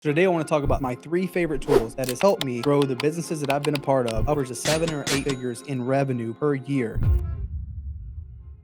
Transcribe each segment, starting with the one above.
So today I want to talk about my 3 favorite tools that has helped me grow the businesses that I've been a part of upwards of 7 or 8 figures in revenue per year.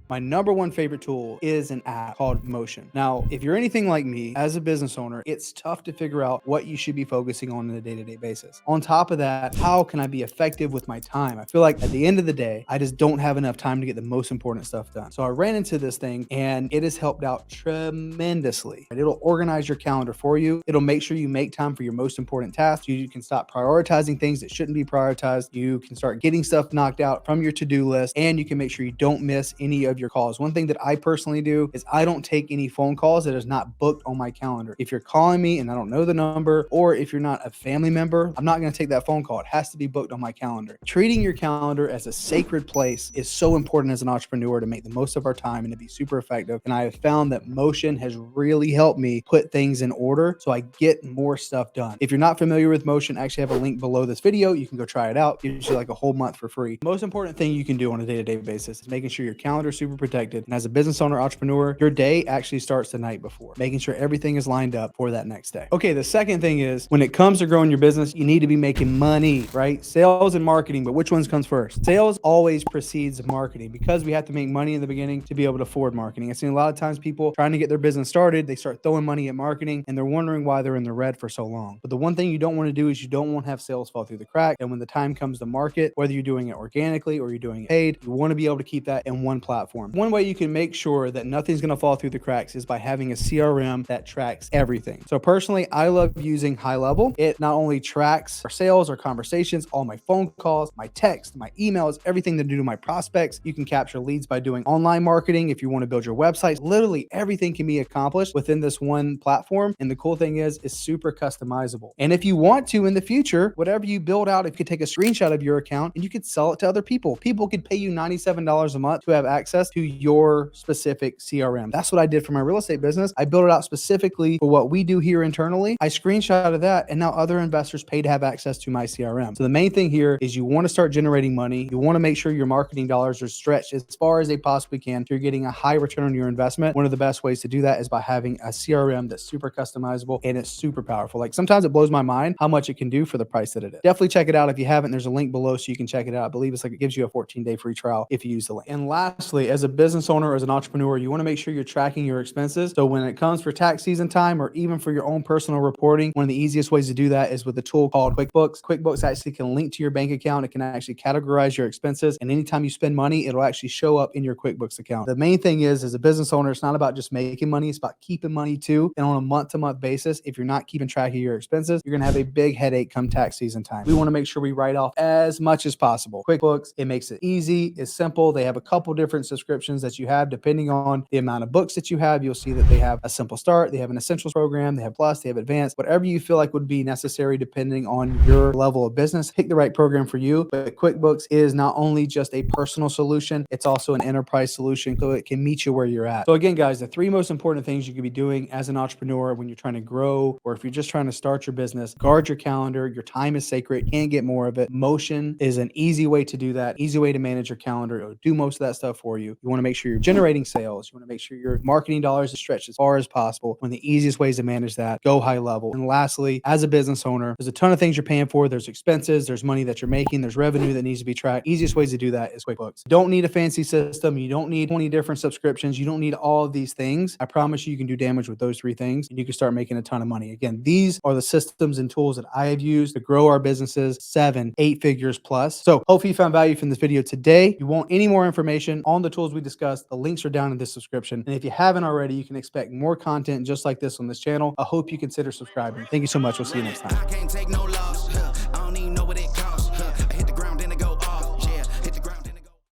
My number one favorite tool is an app called Motion. Now, if you're anything like me, as a business owner, it's tough to figure out what you should be focusing on a day-to-day basis. On top of that, how can I be effective with my time? I feel like at the end of the day, I just don't have enough time to get the most important stuff done. So I ran into this thing and it has helped out tremendously. It'll organize your calendar for you. It'll make sure you make time for your most important tasks. You can stop prioritizing things that shouldn't be prioritized. You can start getting stuff knocked out from your to-do list, and you can make sure you don't miss any of your calls. One thing that I personally do is I don't take any phone calls that is not booked on my calendar. If you're calling me and I don't know the number, or if you're not a family member, I'm not going to take that phone call. It has to be booked on my calendar. Treating your calendar as a sacred place is so important as an entrepreneur to make the most of our time and to be super effective. And I have found that Motion has really helped me put things in order so I get more stuff done. If you're not familiar with Motion, I actually have a link below this video. You can go try it out. It gives you like a whole month for free. The most important thing you can do on a day-to-day basis is making sure your calendar is super protected. And as a business owner, entrepreneur, your day actually starts the night before, making sure everything is lined up for that next day. Okay, the second thing is when it comes to growing your business, you need to be making money, right? Sales and marketing, but which ones comes first? Sales always precedes marketing because we have to make money in the beginning to be able to afford marketing. I've seen a lot of times people trying to get their business started, they start throwing money at marketing and they're wondering why they're in the red for so long. But the one thing you don't want to do is you don't want to have sales fall through the crack. And when the time comes to market, whether you're doing it organically or you're doing it paid, you want to be able to keep that in one platform. One way you can make sure that nothing's going to fall through the cracks is by having a CRM that tracks everything. So personally, I love using Highlevel. It not only tracks our sales, our conversations, all my phone calls, my texts, my emails, everything to do to my prospects. You can capture leads by doing online marketing. If you want to build your website, literally everything can be accomplished within this one platform. And the cool thing is it's super customizable. And if you want to in the future, whatever you build out, if you could take a screenshot of your account and you could sell it to other people. People could pay you $97 a month to have access to your specific CRM. That's what I did for my real estate business. I built it out specifically for what we do here internally. I screenshotted that and now other investors pay to have access to my CRM. So the main thing here is you want to start generating money. You want to make sure your marketing dollars are stretched as far as they possibly can. So you're getting a high return on your investment. One of the best ways to do that is by having a CRM that's super customizable and it's super powerful. Like sometimes it blows my mind how much it can do for the price that it is. Definitely check it out. If you haven't, there's a link below so you can check it out. I believe it's like it gives you a 14-day free trial if you use the link. And lastly, as a business owner or as an entrepreneur, you want to make sure you're tracking your expenses. So when it comes for tax season time or even for your own personal reporting, one of the easiest ways to do that is with a tool called Quickbooks. Quickbooks actually can link to your bank account. It can actually categorize your expenses. And anytime you spend money, it'll actually show up in your Quickbooks account. The main thing is, as a business owner, it's not about just making money. It's about keeping money too. And on a month-to-month basis, if you're not keeping track of your expenses, you're going to have a big headache come tax season time. We want to make sure we write off as much as possible. QuickBooks, it makes it easy. It's simple. They have a couple different subscriptions that you have depending on the amount of books that you have. You'll see that they have a simple start, they have an essentials program, they have plus, they have advanced, whatever you feel like would be necessary depending on your level of business. Pick the right program for you. But QuickBooks is not only just a personal solution, it's also an enterprise solution so it can meet you where you're at. So again, guys, the 3 most important things you could be doing as an entrepreneur when you're trying to grow or if you're just trying to start your business: guard your calendar. Your time is sacred. Can't get more of it. Motion is an easy way to do that, easy way to manage your calendar. It'll do most of that stuff for you. You want to make sure you're generating sales. You want to make sure your marketing dollars are stretched as far as possible. One of the easiest ways to manage that: Go Highlevel. And lastly, as a business owner, there's a ton of things you're paying for. There's expenses, there's money that you're making, there's revenue that needs to be tracked. Easiest ways to do that is QuickBooks. You don't need a fancy system. You don't need 20 different subscriptions. You don't need all of these things. I promise you can do damage with those 3 things and you can start making a ton of money. Again, these are the systems and tools that I have used to grow our businesses 7, 8 figures plus. So hopefully you found value from this video today. If you want any more information on the tools we discussed, the links are down in this description. And if you haven't already, you can expect more content just like this on this channel. I hope you consider subscribing. Thank you so much. We'll see you next time.